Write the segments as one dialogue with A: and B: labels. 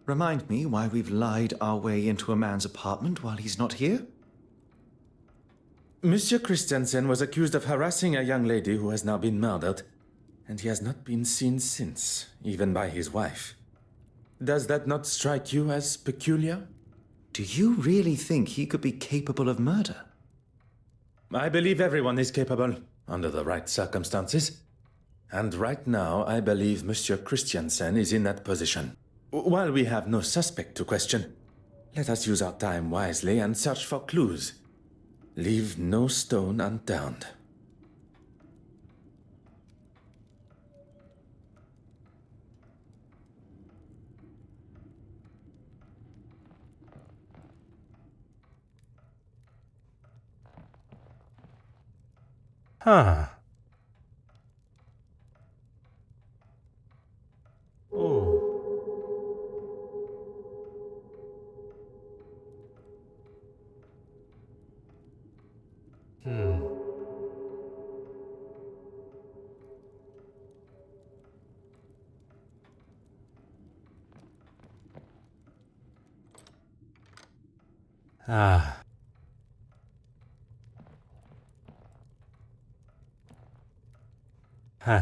A: Remind me why we've lied our way into a man's apartment while he's not here?
B: Monsieur Kristiansen was accused of harassing a young lady who has now been murdered, and he has not been seen since, even by his wife. Does that not strike you as peculiar?
A: Do you really think he could be capable of murder?
B: I believe everyone is capable, under the right circumstances. And right now, I believe Monsieur Kristiansen is in that position. While we have no suspect to question, let us use our time wisely and search for clues. Leave no stone unturned.
C: Huh. Oh. Hmm. Ah. Huh.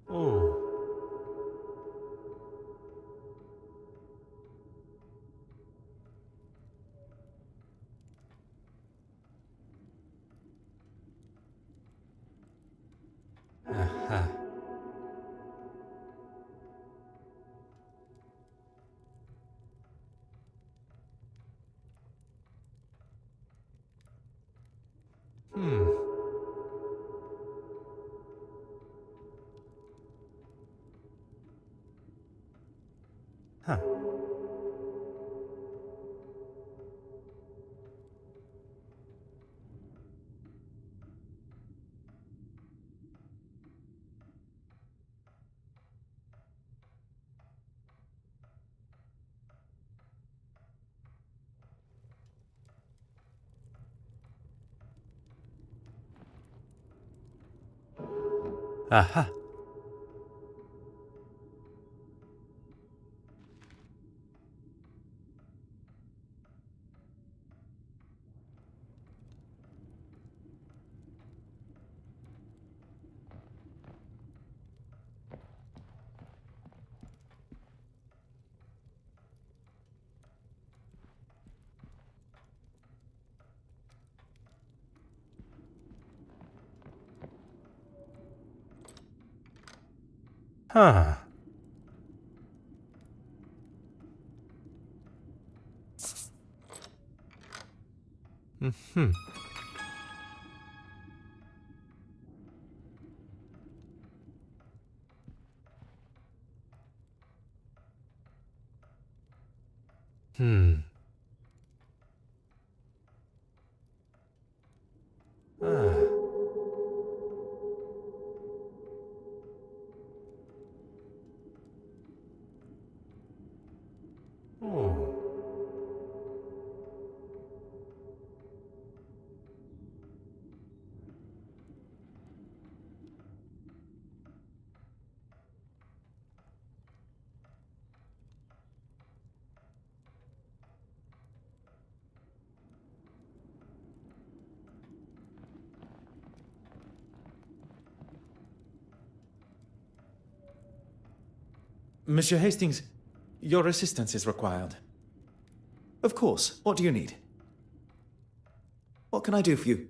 C: Oh. Aha. Hmm. Huh. Aha. Huh. Mm-hmm. Hmm. Ah. Oh.
B: Monsieur Hastings, your assistance is required.
A: Of course. What do you need? What can I do for you?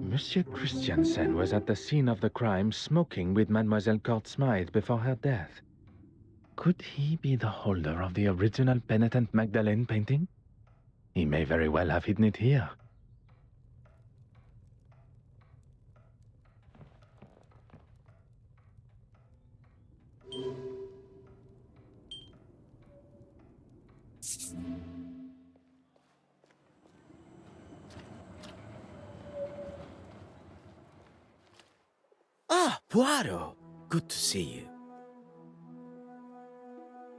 B: Monsieur Kristiansen was at the scene of the crime smoking with Mademoiselle Court Smythe before her death. Could he be the holder of the original Penitent Magdalene painting? He may very well have hidden it here.
D: Poirot, good to see you.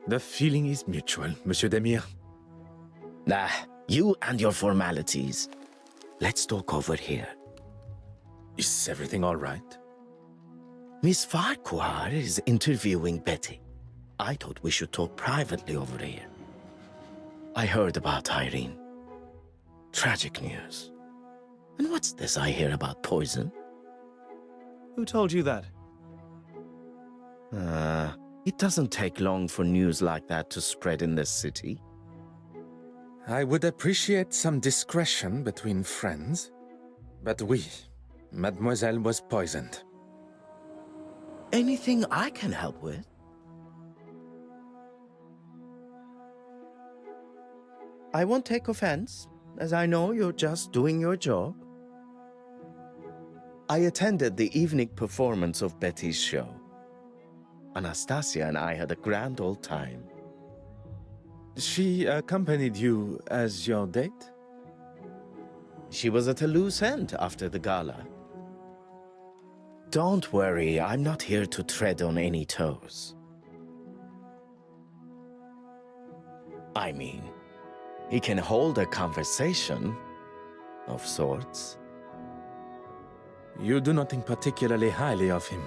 B: The feeling is mutual, Monsieur Demire.
D: You and your formalities. Let's talk over here.
B: Is everything all right?
D: Miss Farquhar is interviewing Betty. I thought we should talk privately over here. I heard about Irene. Tragic news. And what's this I hear about poison?
A: Who told you that?
D: It doesn't take long for news like that to spread in this city.
B: I would appreciate some discretion between friends. But oui, Mademoiselle was poisoned.
D: Anything I can help with? I won't take offense, as I know you're just doing your job. I attended the evening performance of Betty's show. Anastasia and I had a grand old time.
B: She accompanied you as your date?
D: She was at a loose end after the gala. Don't worry, I'm not here to tread on any toes. I mean, he can hold a conversation, of sorts.
B: You do not think particularly highly of him.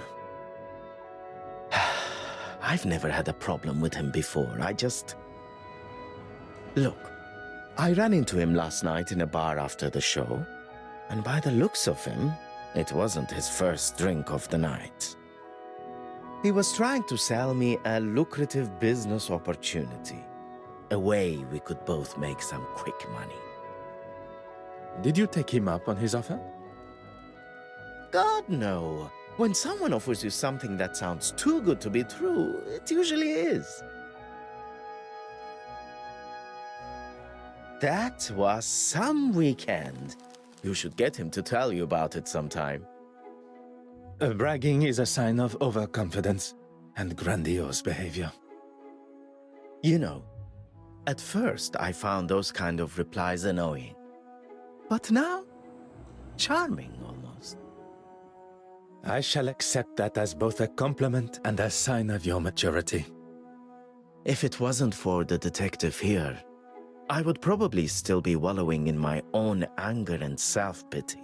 D: I've never had a problem with him before. Look, I ran into him last night in a bar after the show, and by the looks of him, it wasn't his first drink of the night. He was trying to sell me a lucrative business opportunity, a way we could both make some quick money.
B: Did you take him up on his offer?
D: God, no. When someone offers you something that sounds too good to be true, it usually is. That was some weekend. You should get him to tell you about it sometime.
B: Bragging is a sign of overconfidence and grandiose behavior.
D: You know, at first I found those kind of replies annoying. But now, charming almost.
B: I shall accept that as both a compliment and a sign of your maturity.
D: If it wasn't for the detective here, I would probably still be wallowing in my own anger and self-pity.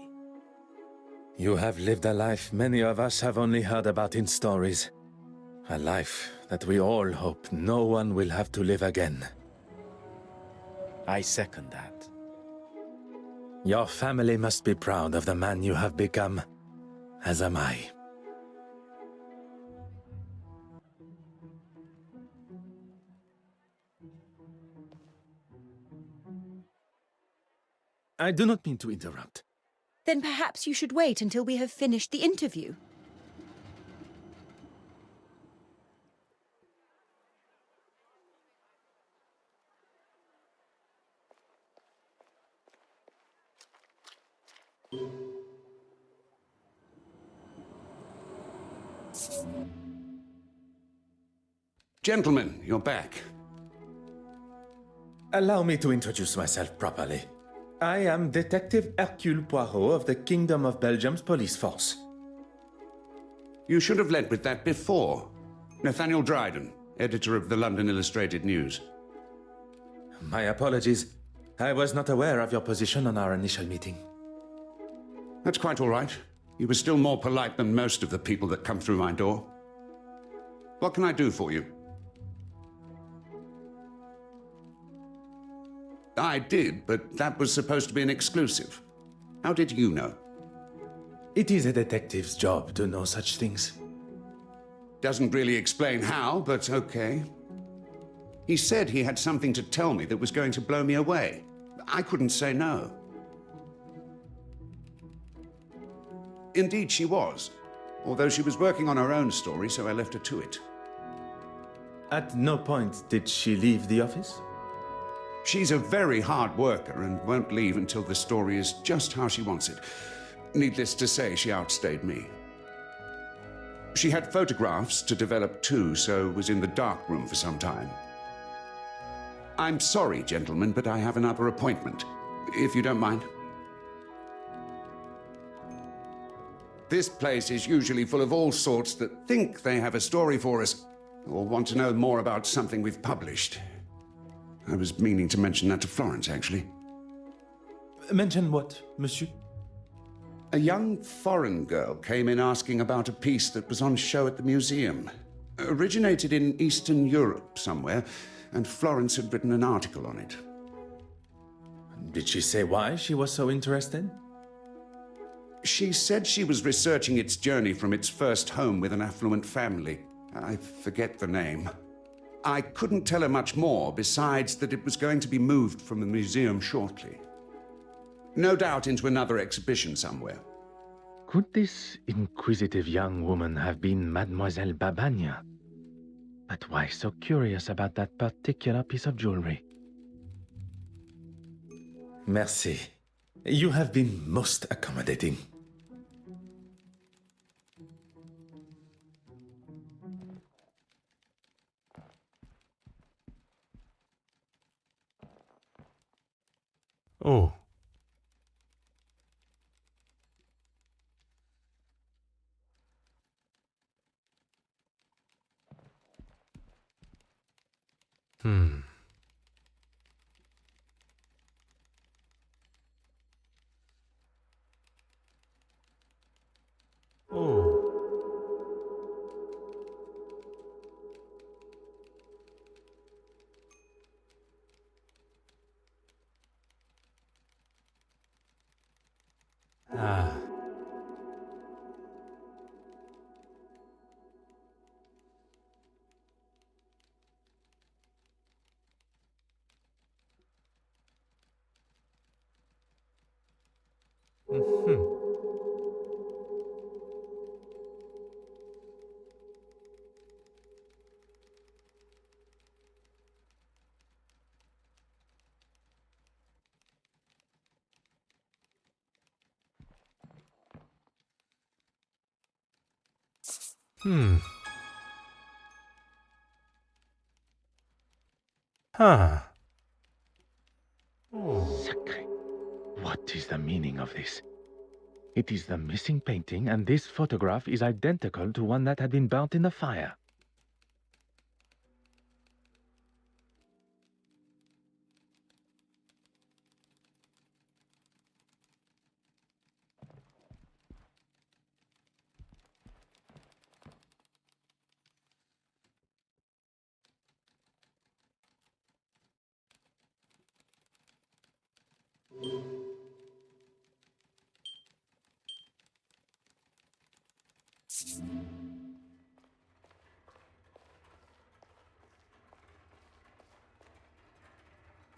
B: You have lived a life many of us have only heard about in stories. A life that we all hope no one will have to live again.
D: I second that.
B: Your family must be proud of the man you have become, as am I. I do not mean to interrupt.
E: Then perhaps you should wait until we have finished the interview.
F: Gentlemen, you're back.
B: Allow me to introduce myself properly. I am Detective Hercule Poirot of the Kingdom of Belgium's police force.
F: You should have led with that before. Nathaniel Dryden, editor of the London Illustrated News.
B: My apologies. I was not aware of your position on our initial meeting.
F: That's quite all right. You were still more polite than most of the people that come through my door. What can I do for you? I did, but that was supposed to be an exclusive. How did you know?
B: It is a detective's job to know such things.
F: Doesn't really explain how, but okay. He said he had something to tell me that was going to blow me away. I couldn't say no. Indeed, she was. Although she was working on her own story, so I left her to it.
B: At no point did she leave the office?
F: She's a very hard worker and won't leave until the story is just how she wants it. Needless to say, she outstayed me. She had photographs to develop too, so was in the dark room for some time. I'm sorry, gentlemen, but I have another appointment, if you don't mind. This place is usually full of all sorts that think they have a story for us, or want to know more about something we've published. I was meaning to mention that to Florence, actually.
B: Mention what, monsieur?
F: A young foreign girl came in asking about a piece that was on show at the museum. Originated in Eastern Europe somewhere, and Florence had written an article on it.
B: Did she say why she was so interested?
F: She said she was researching its journey from its first home with an affluent family. I forget the name. I couldn't tell her much more, besides that it was going to be moved from the museum shortly. No doubt into another exhibition somewhere.
G: Could this inquisitive young woman have been Mademoiselle Babagna? But why so curious about that particular piece of jewelry?
B: Merci. You have been most accommodating.
C: Oh. Hmm. Oh. Ah. Mm-hmm. Hmm. Huh. Oh.
G: Sacre. What is the meaning of this? It is the missing painting, and this photograph is identical to one that had been burnt in the fire.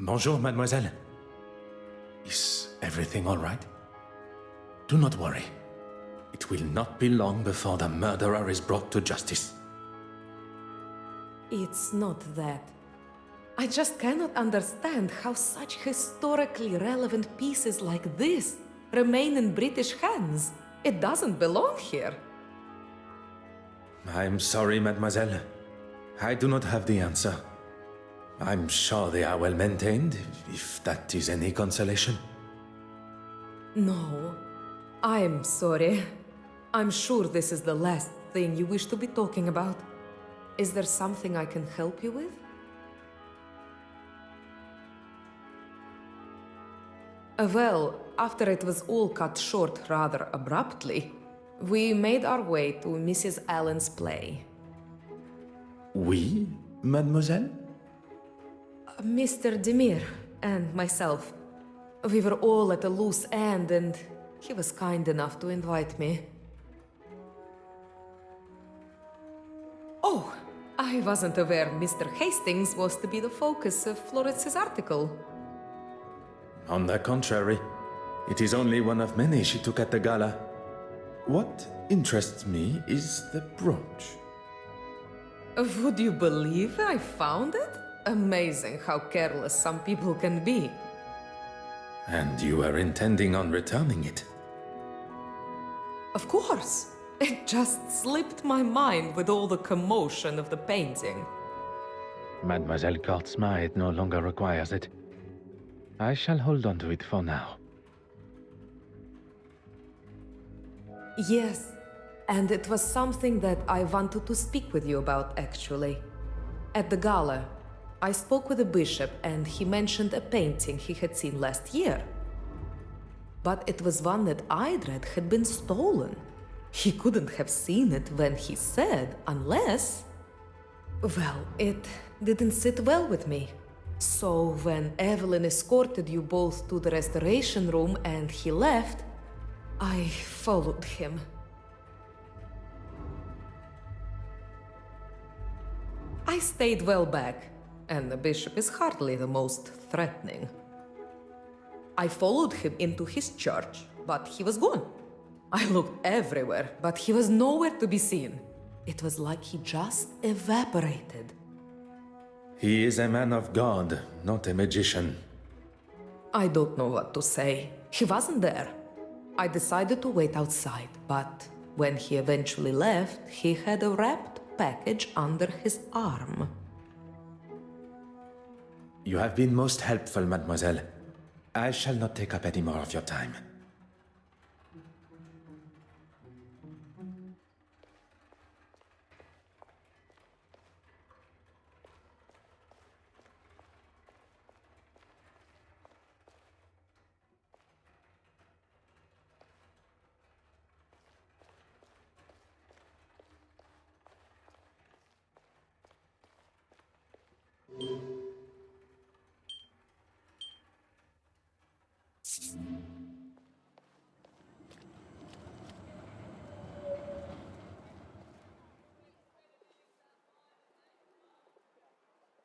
B: Bonjour, mademoiselle. Is everything all right? Do not worry. It will not be long before the murderer is brought to justice.
H: It's not that. I just cannot understand how such historically relevant pieces like this remain in British hands. It doesn't belong here.
B: I'm sorry, mademoiselle. I do not have the answer. I'm sure they are well maintained, if that is any consolation.
H: No, I'm sorry. I'm sure this is the last thing you wish to be talking about. Is there something I can help you with? Well, after it was all cut short rather abruptly, we made our way to Mrs. Allen's play.
B: Oui, mademoiselle?
H: Mr. Demir and myself. We were all at a loose end, and he was kind enough to invite me. Oh, I wasn't aware Mr. Hastings was to be the focus of Florence's article.
B: On the contrary, it is only one of many she took at the gala. What interests me is the brooch.
H: Would you believe I found it? Amazing how careless some people can be.
B: And you were intending on returning it?
H: Of course. It just slipped my mind with all the commotion of the painting.
G: Mademoiselle Kortsma no longer requires it. I shall hold on to it for now.
H: Yes, and it was something that I wanted to speak with you about, actually. At the gala, I spoke with the bishop and he mentioned a painting he had seen last year. But it was one that I'd read had been stolen. He couldn't have seen it when he said, unless... Well, it didn't sit well with me. So when Evelyn escorted you both to the restoration room and he left, I followed him. I stayed well back, and the bishop is hardly the most threatening. I followed him into his church, but he was gone. I looked everywhere, but he was nowhere to be seen. It was like he just evaporated.
B: He is a man of God, not a magician.
H: I don't know what to say. He wasn't there. I decided to wait outside, but when he eventually left, he had a wrapped package under his arm.
B: You have been most helpful, mademoiselle. I shall not take up any more of your time.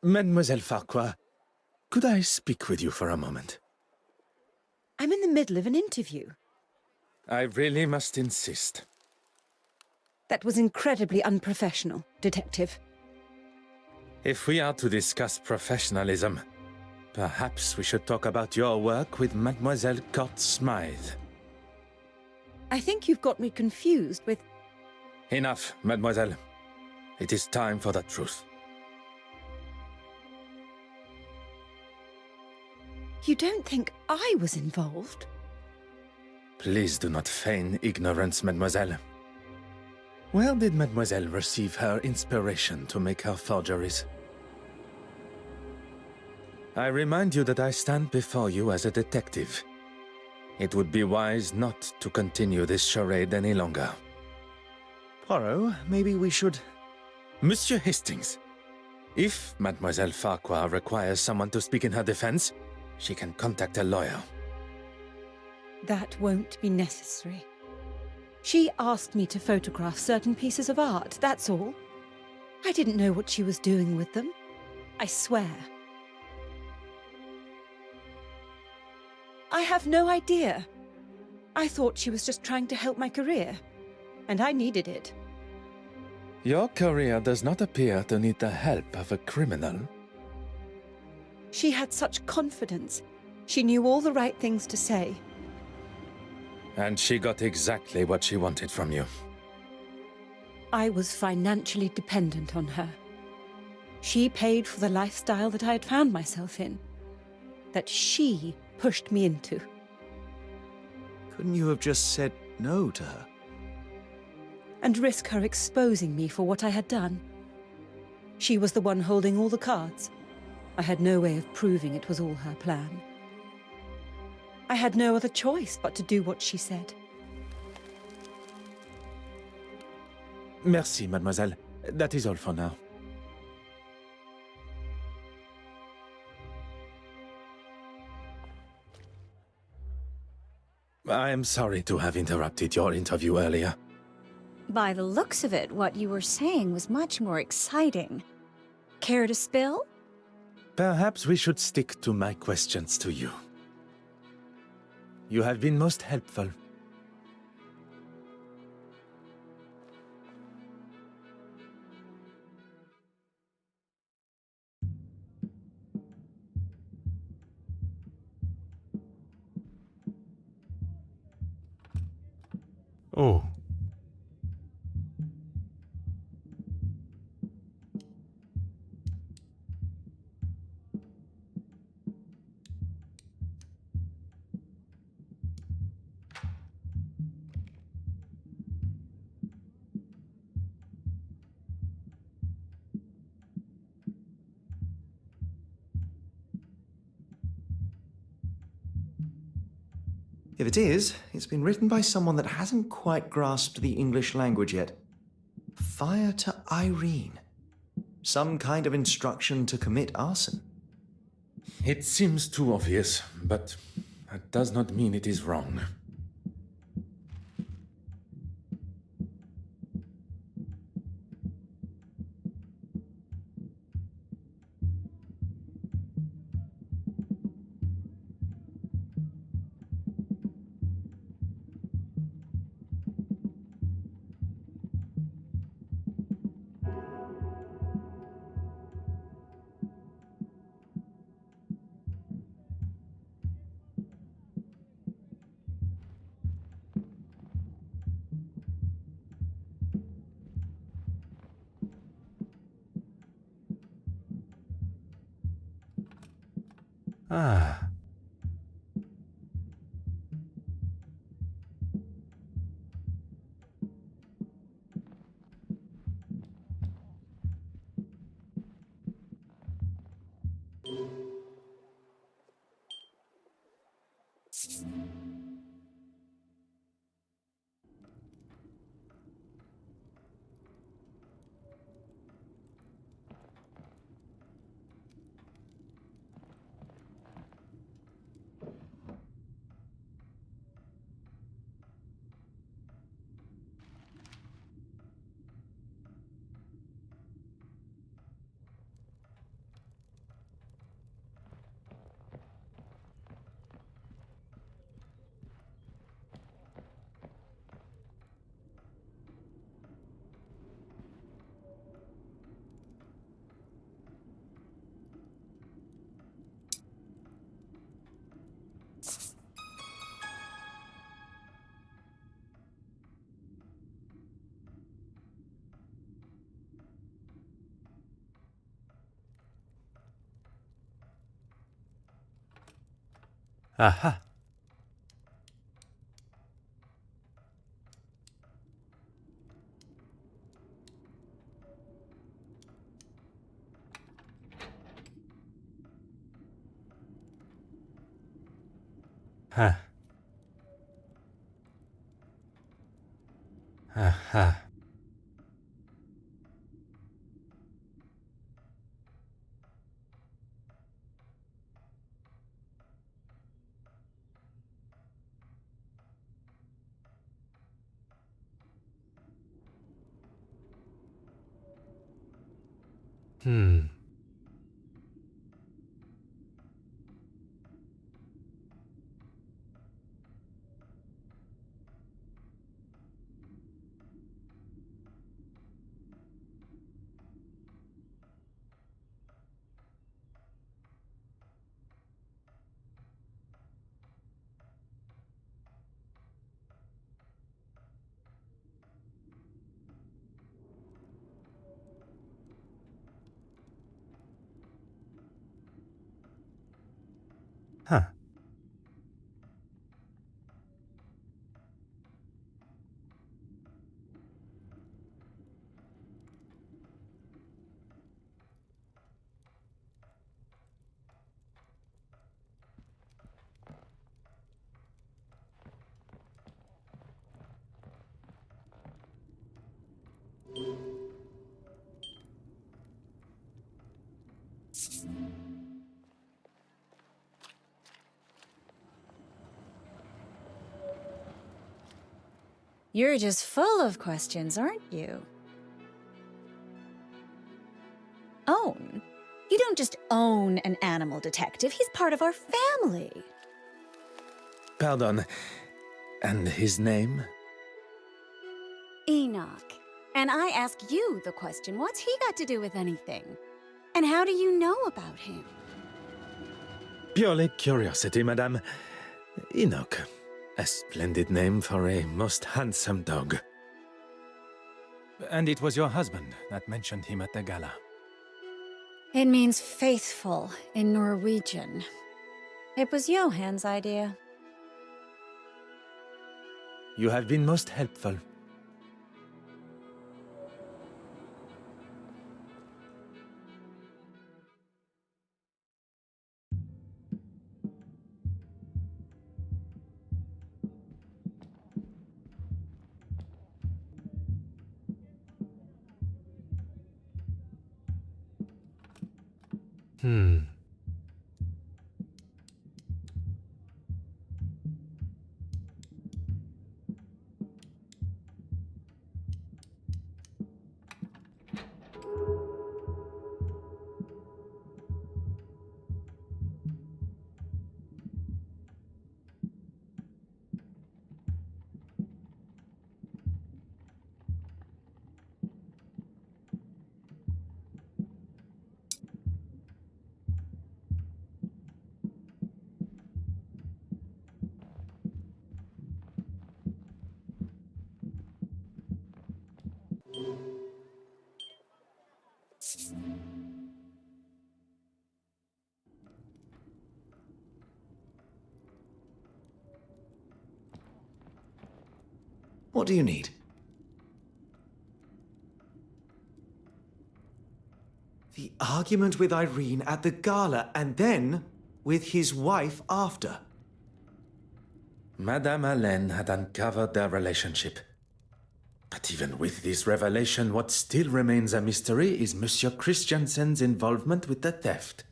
B: Mademoiselle Farquhar, could I speak with you for a moment?
E: I'm in the middle of an interview.
B: I really must insist.
E: That was incredibly unprofessional, Detective.
B: If we are to discuss professionalism, perhaps we should talk about your work with Mademoiselle Court Smythe.
E: I think you've got me confused with...
B: Enough, mademoiselle. It is time for the truth.
E: You don't think I was involved?
B: Please do not feign ignorance, mademoiselle. Where did mademoiselle receive her inspiration to make her forgeries? I remind you that I stand before you as a detective. It would be wise not to continue this charade any longer.
A: Poirot, maybe we should...
B: Monsieur Hastings, if Mademoiselle Farquhar requires someone to speak in her defense, she can contact a lawyer.
E: That won't be necessary. She asked me to photograph certain pieces of art, that's all. I didn't know what she was doing with them. I swear. I have no idea. I thought she was just trying to help my career, and I needed it.
B: Your career does not appear to need the help of a criminal.
E: She had such confidence. She knew all the right things to say.
B: And she got exactly what she wanted from you.
E: I was financially dependent on her. She paid for the lifestyle that I had found myself in, that she pushed me into.
A: Couldn't you have just said no to her?
E: And risk her exposing me for what I had done? She was the one holding all the cards. I had no way of proving it was all her plan. I had no other choice but to do what she said.
B: Merci, mademoiselle. That is all for now. I am sorry to have interrupted your interview earlier.
I: By the looks of it, what you were saying was much more exciting. Care to spill?
B: Perhaps we should stick to my questions to you. You have been most helpful.
C: Oh.
A: If it is, it's been written by someone that hasn't quite grasped the English language yet. Fire to Irene. Some kind of instruction to commit arson.
B: It seems too obvious, but that does not mean it is wrong.
C: Ah. Aha. Huh. Aha. Hmm. Huh.
I: You're just full of questions, aren't you? Own? You don't just own an animal detective. He's part of our family.
B: Pardon. And his name?
I: Enoch. And I ask you the question, what's he got to do with anything? And how do you know about him?
B: Purely curiosity, madame. Enoch. A splendid name for a most handsome dog.
C: And it was your husband that mentioned him at the gala.
I: It means faithful in Norwegian. It was Johann's idea.
B: You have been most helpful.
A: What do you need? The argument with Irene at the gala, and then with his wife after.
B: Madame Hélène had uncovered their relationship. But even with this revelation, what still remains a mystery is Monsieur Kristiansen's involvement with the theft.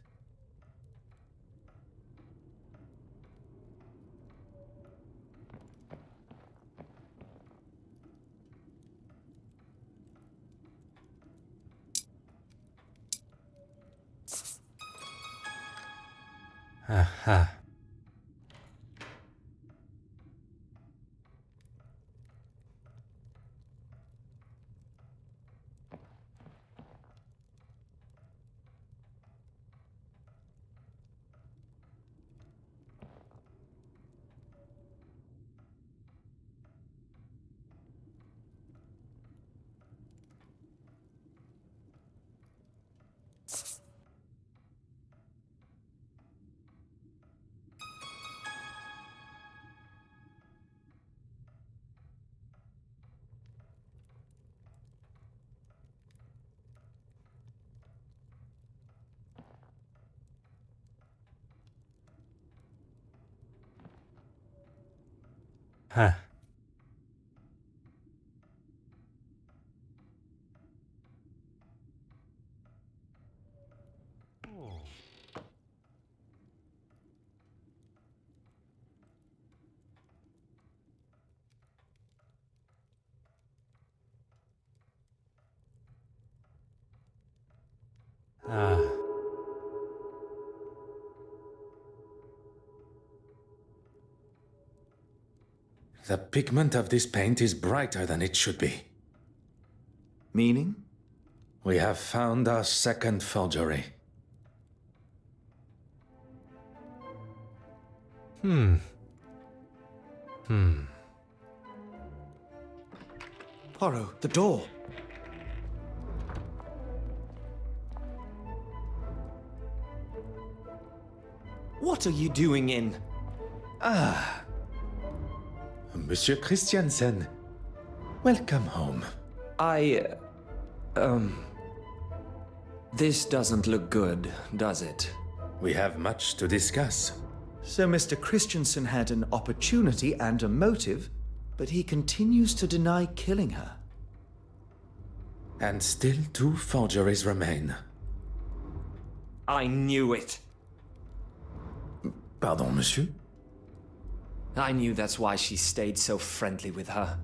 C: Aha. Huh. Ah.
B: The pigment of this paint is brighter than it should be.
A: Meaning?
B: We have found our second forgery.
A: Poirot, the door. What are you doing in?
B: Monsieur Kristiansen, welcome home.
J: This doesn't look good, does it?
B: We have much to discuss.
A: So Mr. Kristiansen had an opportunity and a motive, but he continues to deny killing her.
B: And still 2 forgeries remain.
J: I knew it.
B: Pardon, monsieur?
J: I knew that's why she stayed so friendly with her.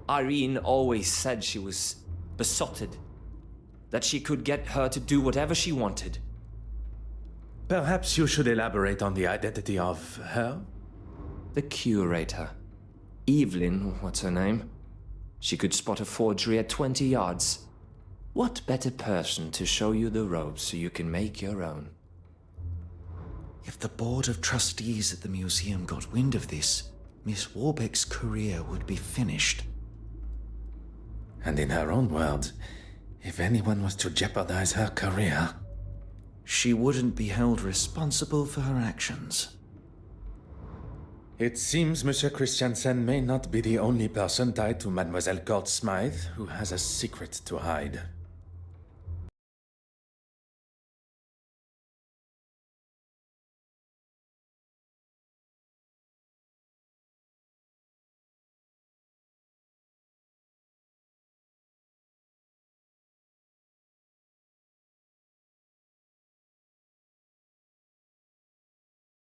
J: Irene always said she was besotted, that she could get her to do whatever she wanted.
B: Perhaps you should elaborate on the identity of her?
J: The curator. Evelyn, what's her name? She could spot a forgery at 20 yards. What better person to show you the ropes so you can make your own?
A: If the board of trustees at the museum got wind of this, Miss Warbeck's career would be finished.
B: And in her own words, if anyone was to jeopardize her career,
A: she wouldn't be held responsible for her actions.
B: It seems Monsieur Kristiansen may not be the only person tied to Mademoiselle Court Smythe who has a secret to hide.